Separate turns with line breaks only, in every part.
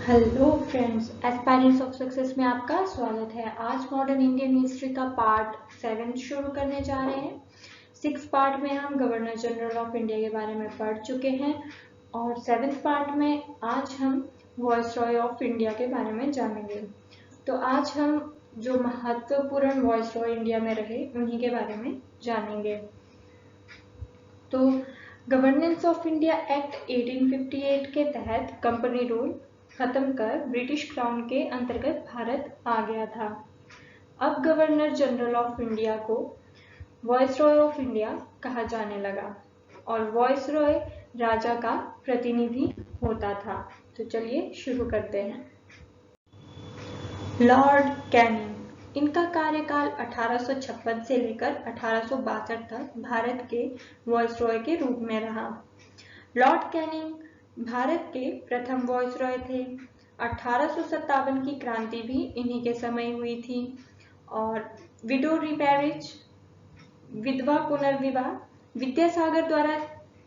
Hello friends, aspirants of success में आपका स्वागत है। आज मॉडर्न इंडियन हिस्ट्री का पार्ट 7 शुरू करने जा रहे हैं। 6 पार्ट में हम गवर्नर जनरल ऑफ इंडिया के बारे में पढ़ चुके हैं और 7th पार्ट में आज हम वॉइसरॉय ऑफ इंडिया के बारे में जानेंगे। तो आज हम जो महत्वपूर्ण वॉइसरॉय इंडिया में रहे उन्हीं के बारे में जानेंगे। तो गवर्नेंस ऑफ इंडिया एक्ट 1858 के तहत कंपनी रूल खत्म कर ब्रिटिश क्राउन के अंतर्गत भारत आ गया था। अब गवर्नर जनरल ऑफ इंडिया को वॉइसरॉय ऑफ इंडिया कहा जाने लगा और वॉइसरॉय राजा का प्रतिनिधि होता था। तो चलिए शुरू करते हैं। लॉर्ड कैनिंग, इनका कार्यकाल 1856 से लेकर 1862 तक भारत के वॉइसरॉय के रूप में रहा। लॉर्ड कैनिंग भारत के प्रथम वॉइसरॉय थे। 1857 की क्रांति भी इन्हीं के समय हुई थी और विडो रीमैरिज, विधवा पुनर्विवाह विद्यासागर द्वारा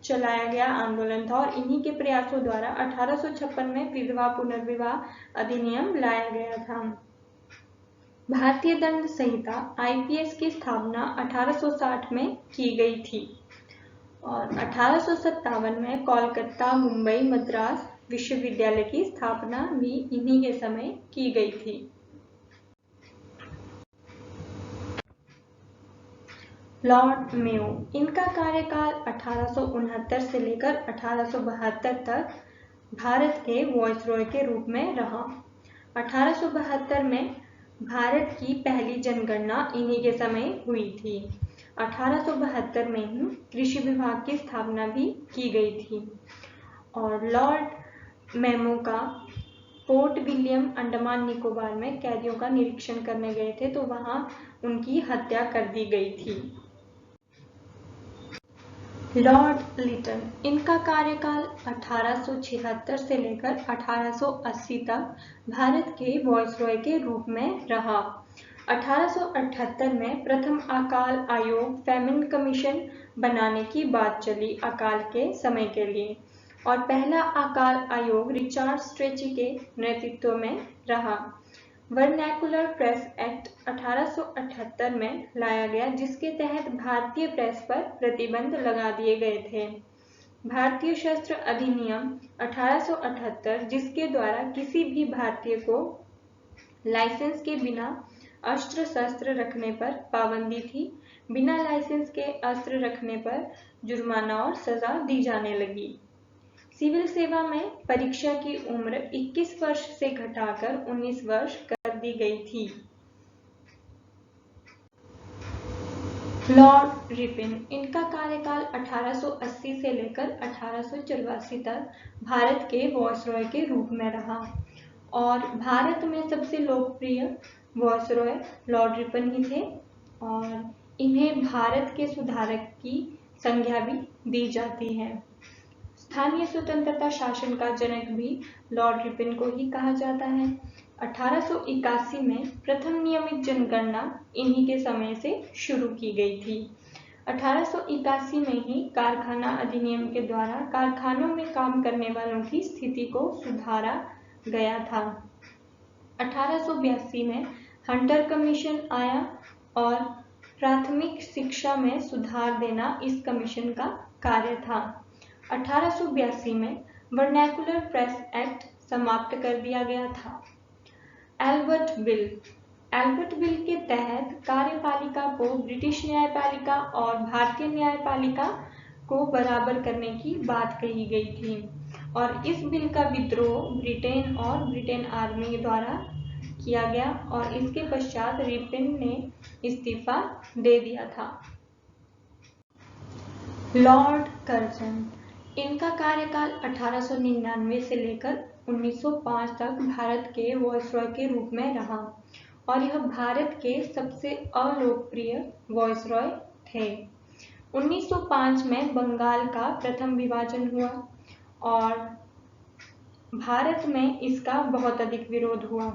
चलाया गया आंदोलन था और इन्हीं के प्रयासों द्वारा 1856 में विधवा पुनर्विवाह अधिनियम लाया गया था। भारतीय दंड संहिता आईपीएस की स्थापना 1860 में की गई थी और 1857 में कोलकाता, मुंबई, मद्रास विश्वविद्यालय की स्थापना भी इन्हीं के समय की गई थी। लॉर्ड मेयो, इनका कार्यकाल 1869 से लेकर 1872 तक भारत के वॉइसरॉय के रूप में रहा। 1872 में भारत की पहली जनगणना इन्हीं के समय हुई थी। 1872 में ही कृषि विभाग की स्थापना भी की गई थी और लॉर्ड मेयो का पोर्ट विलियम, अंडमान निकोबार में कैदियों का निरीक्षण करने गए थे तो वहां उनकी हत्या कर दी गई थी। लॉर्ड लिटन, इनका कार्यकाल 1876 से लेकर 1880 तक भारत के वॉइसरॉय के रूप में रहा। 1878 में प्रथम अकाल आयोग फैमिन कमीशन बनाने की बात चली अकाल के समय के लिए और पहला अकाल आयोग रिचार्ड स्ट्रेची के नेतृत्व में रहा। वर्नैकुलर प्रेस एक्ट 1878 में लाया गया जिसके तहत भारतीय प्रेस पर प्रतिबंध लगा दिए गए थे। भारतीय शस्त्र अधिनियम 1878 जिसके द्वारा किसी भी भारतीय को लाइसेंस के बिना अस्त्र शस्त्र रखने पर पाबंदी थी। बिना लाइसेंस के अस्त्र रखने पर जुर्माना और सजा दी जाने लगी। सिविल सेवा में परीक्षा की उम्र 21 वर्ष से घटाकर 19 वर्ष कर दी गई थी। लॉर्ड रिपन, इनका कार्यकाल 1880 से लेकर 1884 तक भारत के वॉइसरॉय के रूप में रहा और भारत में सबसे लोकप्रिय वॉइसरॉय लॉर्ड रिपन ही थे और इन्हें भारत के सुधारक की संज्ञा भी दी जाती है। स्थानीय स्वतंत्रता शासन का जनक भी लॉर्ड रिपन को ही कहा जाता है। 1881 में प्रथम नियमित जनगणना इन्हीं के समय से शुरू की गई थी। 1881 में ही कारखाना अधिनियम के द्वारा कारखानों में काम करने वालों की स्थिति को सुधारा गया था। 1882 में हंटर कमीशन आया और प्राथमिक शिक्षा में सुधार देना इस कमीशन का कार्य था। 1882 में वर्नैकुलर प्रेस एक्ट समाप्त कर दिया गया था। एल्बर्ट बिल के तहत कार्यपालिका को ब्रिटिश न्यायपालिका और भारतीय न्यायपालिका को बराबर करने की बात कही गई थी और इस बिल का विद्रोह ब्रिटेन और ब्रिटेन आर्मी द्वारा किया गया और इसके पश्चात रिपन ने इस्तीफा दे दिया था। लॉर्ड कर्जन, इनका कार्यकाल 1899 से लेकर 1905 तक भारत के वॉइसरॉय के रूप में रहा और यह भारत के सबसे अलोकप्रिय वॉइसरॉय थे। 1905 में बंगाल का प्रथम विभाजन हुआ और भारत में इसका बहुत अधिक विरोध हुआ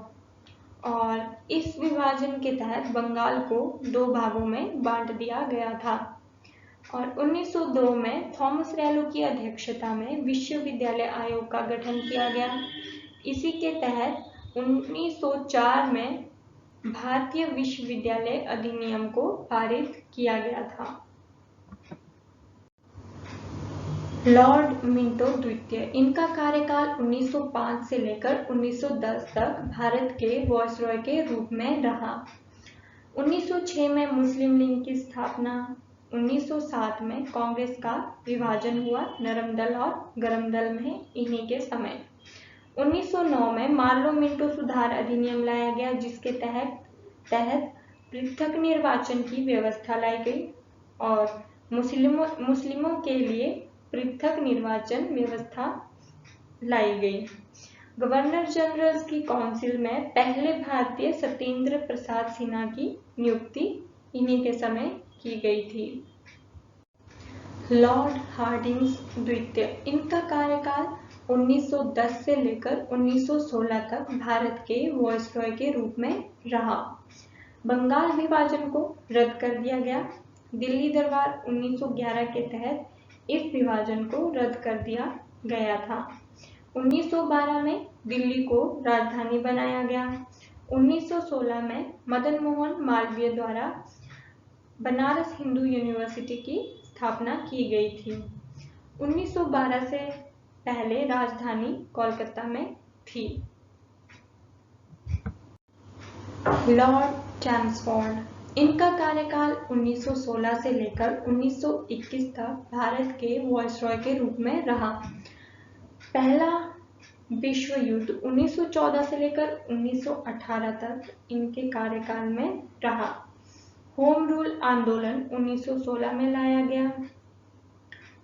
और इस विभाजन के तहत बंगाल को 2 भागों में बांट दिया गया था और 1902 में थॉमस रैलो की अध्यक्षता में विश्वविद्यालय आयोग का गठन किया गया। इसी के तहत 1904 में भारतीय विश्वविद्यालय अधिनियम को पारित किया गया था। लॉर्ड मिंटो द्वितीय, इनका कार्यकाल 1905 से लेकर 1910 तक भारत के वायसरॉय के रूप में रहा। 1906 में मुस्लिम लीग की स्थापना। 1907 में कांग्रेस का विभाजन हुआ नरम दल और गरम दल में इन्हीं के समय। 1909 में मार्लो मिंटो सुधार अधिनियम लाया गया, जिसके तहत पृथक निर्वाचन की व्यवस्था लाई गई और मुस्लिमों के लिए पृथक निर्वाचन व्यवस्था लाई गई। गवर्नर जनरल की काउंसिल में पहले भारतीय सत्येंद्र प्रसाद सिन्हा की नियुक्ति इन्हीं के समय की गई थी। लॉर्ड हार्डिंग्स द्वितीय, इनका कार्यकाल 1910 से लेकर 1916 तक भारत के वायसरॉय के रूप में रहा। बंगाल विभाजन को रद्द कर दिया गया। दिल्ली दरबार 1911 के तहत इस विभाजन को रद्द कर दिया गया था। 1912 में दिल्ली को राजधानी बनाया गया। 1916 में मदन मोहन मालवीय द्वारा बनारस हिंदू यूनिवर्सिटी की स्थापना की गई थी। 1912 से पहले राजधानी कोलकाता में थी। लॉर्ड चैम्सफोर्ड, इनका कार्यकाल 1916 से लेकर 1921 तक भारत के वायसरॉय के रूप में रहा। पहला विश्व युद्ध 1914 से लेकर 1918 तक इनके कार्यकाल में रहा। होम रूल आंदोलन 1916 में लाया गया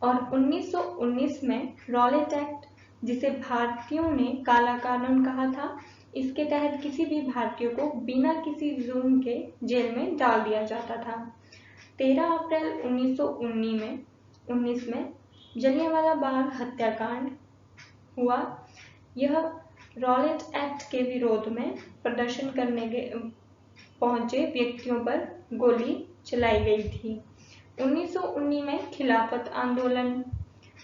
और 1919 में रॉलेट एक्ट, जिसे भारतीयों ने काला कानून कहा था, इसके तहत किसी भी भारतीय को बिना किसी जुर्म के जेल में डाल दिया जाता था। 13 अप्रैल 1919 में जलियांवाला बाग हत्याकांड हुआ। यह रॉलेट एक्ट के विरोध में प्रदर्शन करने पहुंचे व्यक्तियों पर गोली चलाई गई थी। 1919 में खिलाफत आंदोलन।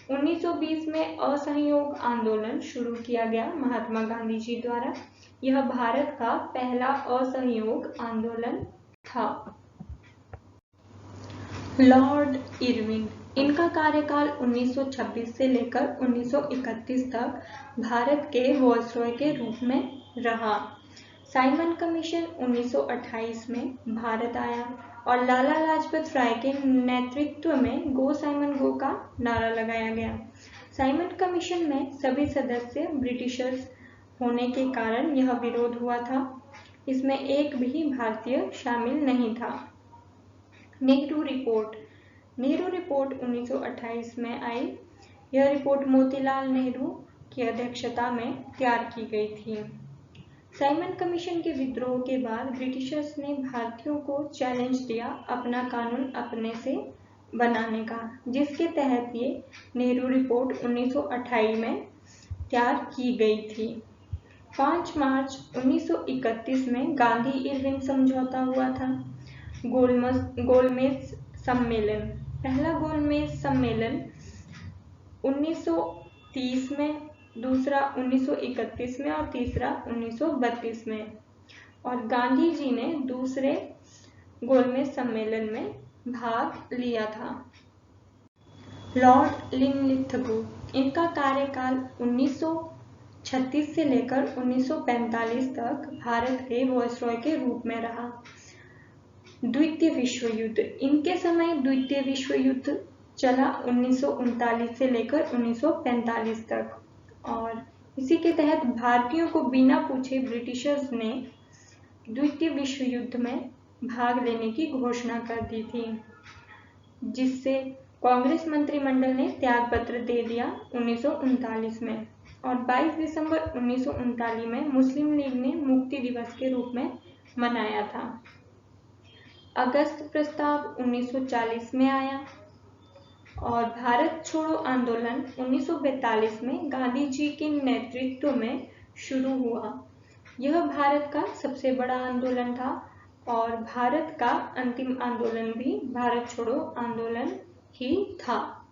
1920 में असहयोग आंदोलन शुरू किया गया महात्मा गांधी जी द्वारा। यह भारत का पहला असहयोग आंदोलन था। लॉर्ड इरविन, इनका कार्यकाल 1926 से लेकर 1931 तक भारत के वायसरॉय के रूप में रहा। साइमन कमीशन 1928 में भारत आया और लाला लाजपत राय के नेतृत्व में गो साइमन गो का नारा लगाया गया। साइमन कमीशन में सभी सदस्य ब्रिटिशर्स होने के कारण यह विरोध हुआ था। इसमें एक भी भारतीय शामिल नहीं था। नेहरू रिपोर्ट 1928 में आई। यह रिपोर्ट मोतीलाल नेहरू की अध्यक्षता में तैयार की गई थी। साइमन कमीशन के विद्रोह के बाद ब्रिटिशर्स ने भारतीयों को चैलेंज दिया अपना कानून अपने से बनाने का, जिसके तहत ये नेहरू रिपोर्ट 1928 में तैयार की गई थी। 5 मार्च 1931 में गांधी इरविन समझौता हुआ था। गोलमेज सम्मेलन, पहला गोलमेज सम्मेलन 1930 में, दूसरा 1931 में और तीसरा 1932 में, और गांधी जी ने दूसरे गोलमेज सम्मेलन में भाग लिया था। लॉर्ड लिनलिथगो, इनका कार्यकाल 1936 से लेकर 1945 तक भारत के वायसरॉय के रूप में रहा। द्वितीय विश्व युद्ध, इनके समय द्वितीय विश्व युद्ध चला 1939 से लेकर 1945 तक और इसी के तहत भारतीयों को बिना पूछे ब्रिटिशर्स ने द्वितीय विश्व युद्ध में भाग लेने की घोषणा कर दी थी, जिससे कांग्रेस मंत्रिमंडल ने त्याग पत्र दे दिया 1939 में और 22 दिसंबर 1939 में मुस्लिम लीग ने मुक्ति दिवस के रूप में मनाया था। अगस्त प्रस्ताव 1940 में आया और भारत छोड़ो आंदोलन 1942 में गांधी जी के नेतृत्व में शुरू हुआ। यह भारत का सबसे बड़ा आंदोलन था और भारत का अंतिम आंदोलन भी भारत छोड़ो आंदोलन ही था।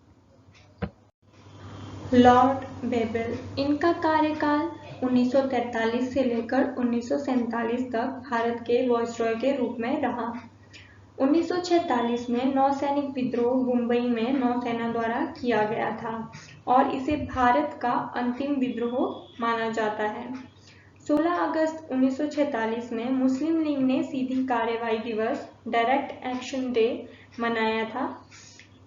लॉर्ड बेबल, इनका कार्यकाल 1943 से लेकर 1947 तक भारत के वायसरॉय के रूप में रहा। 1946 में नौसैनिक विद्रोह मुंबई में नौसेना द्वारा किया गया था और इसे भारत का अंतिम विद्रोह माना जाता है। 16 अगस्त 1946 में मुस्लिम लीग ने सीधी कार्रवाई दिवस डायरेक्ट एक्शन डे मनाया था।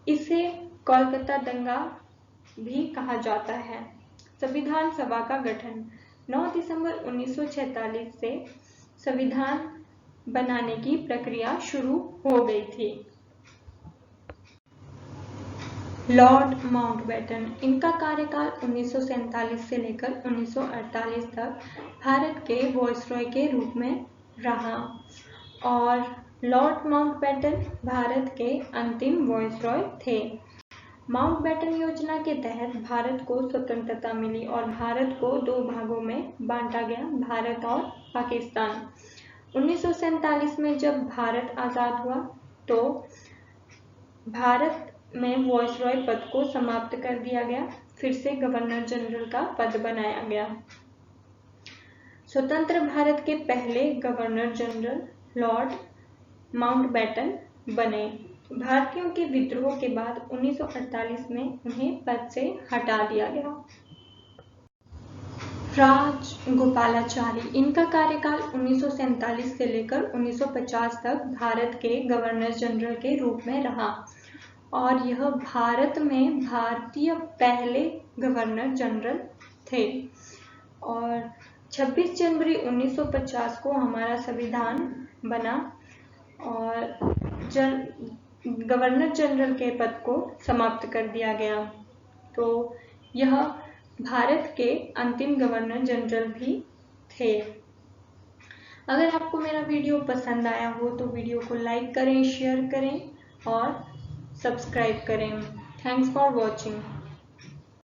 इसे कोलकाता दंगा भी कहा जाता है। संविधान सभा का गठन 9 दिसंबर 1946 से संविधान बनाने की प्रक्रिया शुरू हो गई थी। लॉर्ड माउंटबेटन, इनका कार्यकाल 1947 से लेकर 1948 तक भारत के वायसरॉय के रूप में रहा और लॉर्ड माउंटबेटन भारत के अंतिम वायसरॉय थे। माउंटबेटन योजना के तहत भारत को स्वतंत्रता मिली और भारत को 2 भागों में बांटा गया, भारत और पाकिस्तान। 1947 में जब भारत आज़ाद हुआ तो भारत में वायसरॉय पद को समाप्त कर दिया गया, फिर से गवर्नर जनरल का पद बनाया गया। स्वतंत्र भारत के पहले गवर्नर जनरल लॉर्ड माउंटबेटन बने। भारतीयों के विद्रोह के बाद 1948 में उन्हें पद से हटा दिया गया। राजगोपालाचारी, इनका कार्यकाल 1947 से लेकर 1950 तक भारत के गवर्नर जनरल के रूप में रहा और यह भारत में भारतीय पहले गवर्नर जनरल थे। और 26 जनवरी 1950 को हमारा संविधान बना और गवर्नर जनरल के पद को समाप्त कर दिया गया। तो यह भारत के अंतिम गवर्नर जनरल भी थे। अगर आपको मेरा वीडियो पसंद आया हो तो वीडियो को लाइक करें, शेयर करें और सब्सक्राइब करें। Thanks for watching.